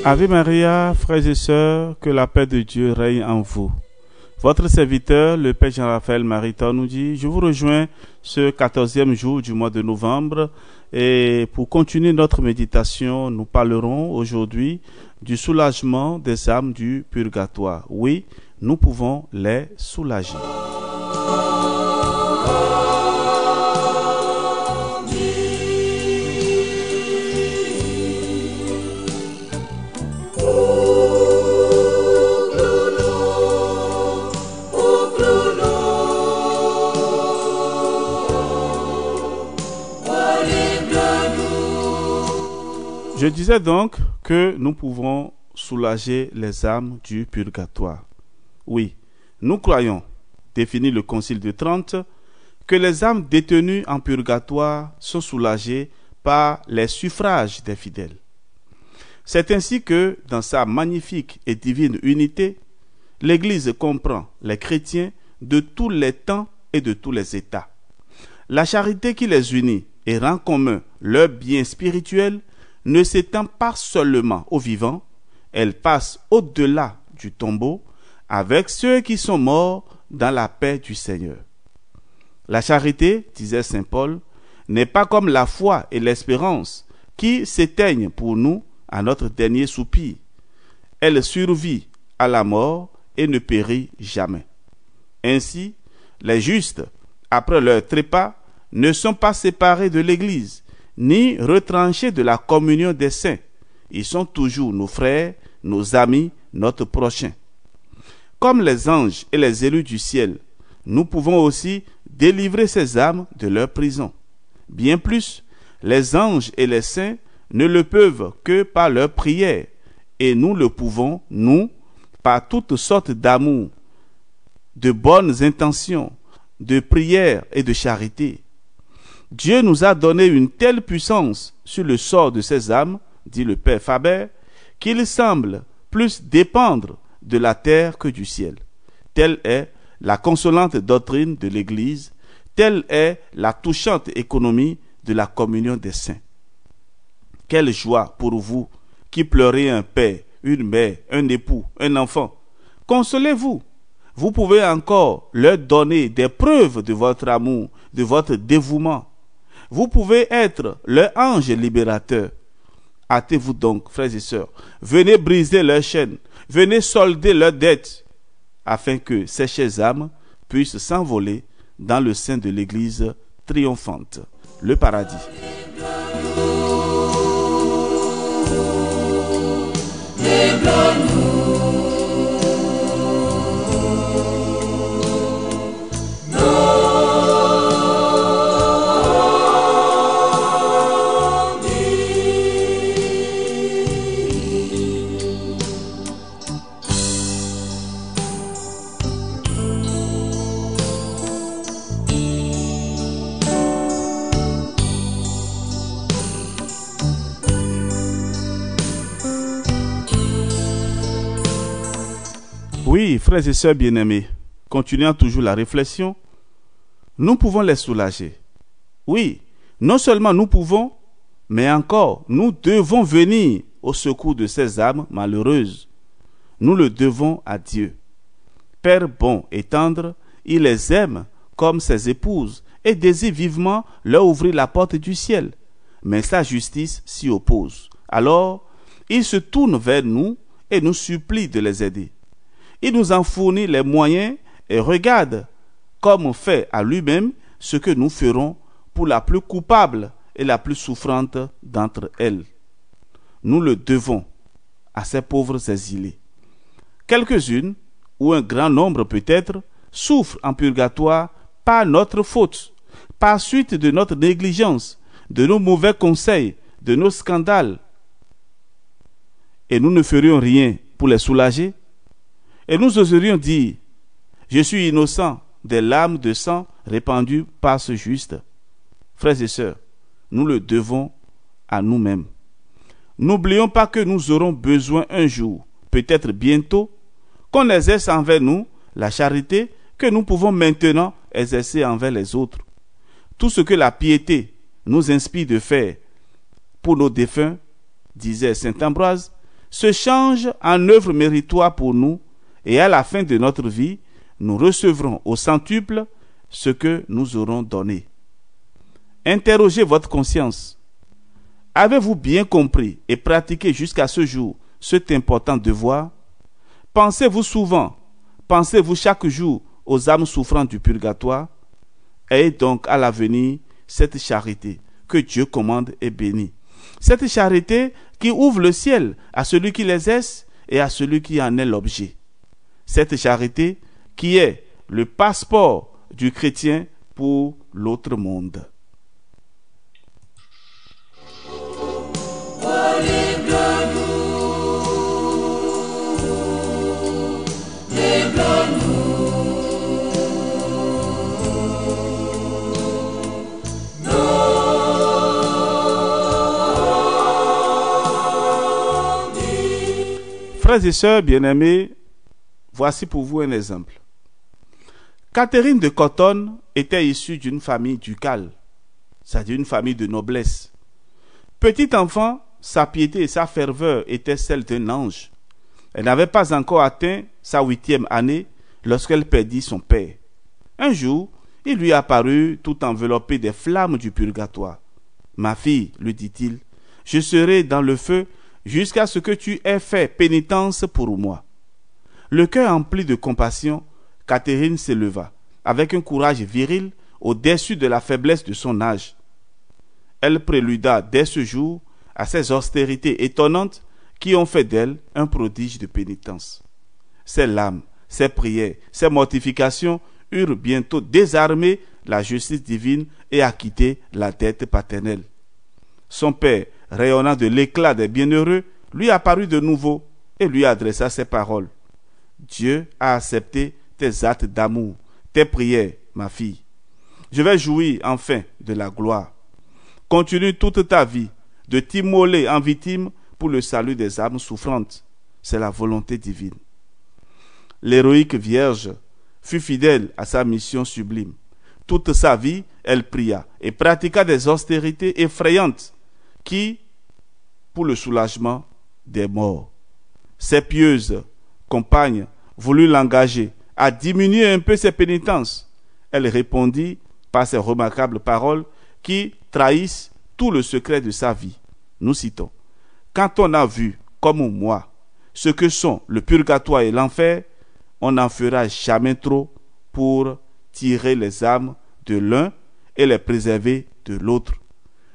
Ave Maria, frères et sœurs, que la paix de Dieu règne en vous. Votre serviteur, le Père Jean-Raphaël Mariton, nous dit: je vous rejoins ce 14e jour du mois de novembre et pour continuer notre méditation, nous parlerons aujourd'hui du soulagement des âmes du purgatoire. Oui, nous pouvons les soulager. Je disais donc que nous pouvons soulager les âmes du purgatoire. Oui, nous croyons, définit le Concile de Trente, que les âmes détenues en purgatoire sont soulagées par les suffrages des fidèles. C'est ainsi que, dans sa magnifique et divine unité, l'Église comprend les chrétiens de tous les temps et de tous les états. La charité qui les unit et rend commun leur bien spirituel ne s'étend pas seulement aux vivants, elle passe au-delà du tombeau avec ceux qui sont morts dans la paix du Seigneur. La charité, disait saint Paul, n'est pas comme la foi et l'espérance qui s'éteignent pour nous à notre dernier soupir. Elle survit à la mort et ne périt jamais. Ainsi, les justes, après leur trépas, ne sont pas séparés de l'Église, ni retranchés de la communion des saints. Ils sont toujours nos frères, nos amis, notre prochain. Comme les anges et les élus du ciel, nous pouvons aussi délivrer ces âmes de leur prison. Bien plus, les anges et les saints ne le peuvent que par leur prière, et nous le pouvons, nous, par toutes sortes d'amour, de bonnes intentions, de prières et de charité. Dieu nous a donné une telle puissance sur le sort de ces âmes, dit le Père Faber, qu'il semble plus dépendre de la terre que du ciel. Telle est la consolante doctrine de l'Église, telle est la touchante économie de la communion des saints. Quelle joie pour vous qui pleurez un père, une mère, un époux, un enfant. Consolez-vous. Vous pouvez encore leur donner des preuves de votre amour, de votre dévouement. Vous pouvez être leur ange libérateur. Hâtez-vous donc, frères et sœurs, venez briser leurs chaînes, venez solder leurs dettes, afin que ces chères âmes puissent s'envoler dans le sein de l'Église triomphante, le paradis. Oui, frères et sœurs bien-aimés, continuant toujours la réflexion, nous pouvons les soulager. Oui, non seulement nous pouvons, mais encore nous devons venir au secours de ces âmes malheureuses. Nous le devons à Dieu. Père bon et tendre, il les aime comme ses épouses et désire vivement leur ouvrir la porte du ciel. Mais sa justice s'y oppose. Alors, il se tourne vers nous et nous supplie de les aider. Il nous en fournit les moyens et regarde comme fait à lui-même ce que nous ferons pour la plus coupable et la plus souffrante d'entre elles. Nous le devons à ces pauvres exilés. Quelques-unes, ou un grand nombre peut-être, souffrent en purgatoire par notre faute, par suite de notre négligence, de nos mauvais conseils, de nos scandales. Et nous ne ferions rien pour les soulager. Et nous oserions dire: je suis innocent des larmes de sang répandues par ce juste. Frères et sœurs, nous le devons à nous-mêmes. N'oublions pas que nous aurons besoin un jour, peut-être bientôt, qu'on exerce envers nous la charité que nous pouvons maintenant exercer envers les autres. Tout ce que la piété nous inspire de faire pour nos défunts, disait saint Ambroise, se change en œuvre méritoire pour nous, et à la fin de notre vie, nous recevrons au centuple ce que nous aurons donné. Interrogez votre conscience. Avez-vous bien compris et pratiqué jusqu'à ce jour cet important devoir? Pensez-vous souvent, pensez-vous chaque jour aux âmes souffrantes du purgatoire? Ayez donc à l'avenir cette charité que Dieu commande et bénit. Cette charité qui ouvre le ciel à celui qui l'exerce et à celui qui en est l'objet. Cette charité qui est le passeport du chrétien pour l'autre monde. Frères et sœurs bien-aimés, voici pour vous un exemple. Catherine de Cotton était issue d'une famille ducale, c'est-à-dire une famille de noblesse. Petit enfant, sa piété et sa ferveur étaient celles d'un ange. Elle n'avait pas encore atteint sa 8e année lorsqu'elle perdit son père. Un jour, il lui apparut tout enveloppé des flammes du purgatoire. « Ma fille, lui dit-il, je serai dans le feu jusqu'à ce que tu aies fait pénitence pour moi. » Le cœur empli de compassion, Catherine s'éleva, avec un courage viril au-dessus de la faiblesse de son âge. Elle préluda dès ce jour à ces austérités étonnantes qui ont fait d'elle un prodige de pénitence. Ses larmes, ses prières, ses mortifications eurent bientôt désarmé la justice divine et acquitté la dette paternelle. Son père, rayonnant de l'éclat des bienheureux, lui apparut de nouveau et lui adressa ces paroles. « Dieu a accepté tes actes d'amour, tes prières, ma fille. Je vais jouir enfin de la gloire. Continue toute ta vie de t'immoler en victime pour le salut des âmes souffrantes. C'est la volonté divine. » L'héroïque Vierge fut fidèle à sa mission sublime. Toute sa vie, elle pria et pratiqua des austérités effrayantes qui, pour le soulagement des morts. Ses pieuses compagnes voulut l'engager à diminuer un peu ses pénitences. Elle répondit par ces remarquables paroles qui trahissent tout le secret de sa vie. Nous citons: « Quand on a vu, comme moi, ce que sont le purgatoire et l'enfer, on n'en fera jamais trop pour tirer les âmes de l'un et les préserver de l'autre.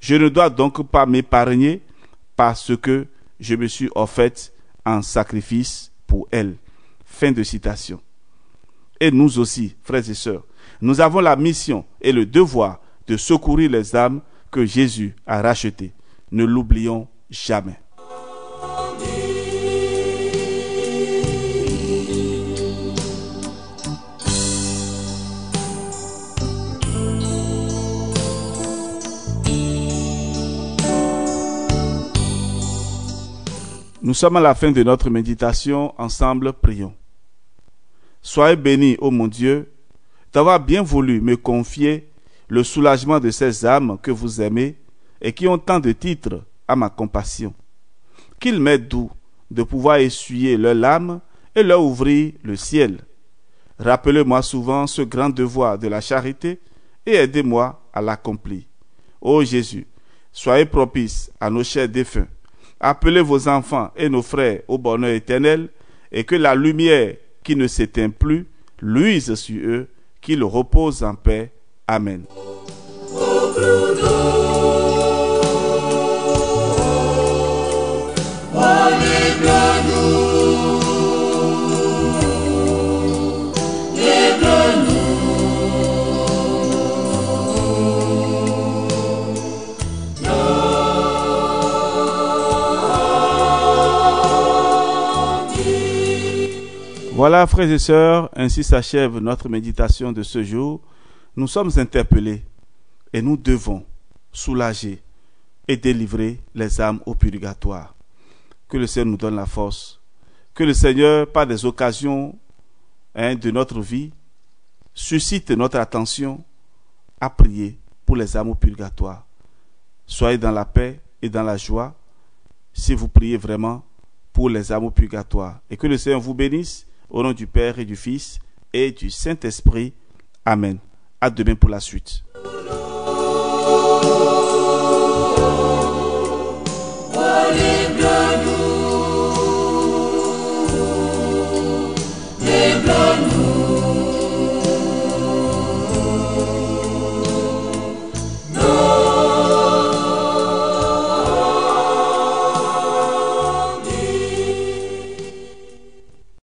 Je ne dois donc pas m'épargner parce que je me suis offerte en sacrifice pour elle. » Fin de citation. Et nous aussi, frères et sœurs, nous avons la mission et le devoir de secourir les âmes que Jésus a rachetées. Ne l'oublions jamais. Nous sommes à la fin de notre méditation. Ensemble, prions. Soyez bénis, ô mon Dieu, d'avoir bien voulu me confier le soulagement de ces âmes que vous aimez et qui ont tant de titres à ma compassion. Qu'il m'est doux de pouvoir essuyer leurs larmes et leur ouvrir le ciel. Rappelez-moi souvent ce grand devoir de la charité et aidez-moi à l'accomplir. Ô Jésus, soyez propice à nos chers défunts. Appelez vos enfants et nos frères au bonheur éternel et que la lumière qui ne s'éteint plus luise sur eux, qu'ils reposent en paix. Amen. Voilà, frères et sœurs, ainsi s'achève notre méditation de ce jour. Nous sommes interpellés et nous devons soulager et délivrer les âmes au purgatoire. Que le Seigneur nous donne la force. Que le Seigneur, par des occasions de notre vie, suscite notre attention à prier pour les âmes au purgatoire. Soyez dans la paix et dans la joie si vous priez vraiment pour les âmes au purgatoire. Et que le Seigneur vous bénisse au nom du Père et du Fils et du Saint-Esprit. Amen. À demain pour la suite.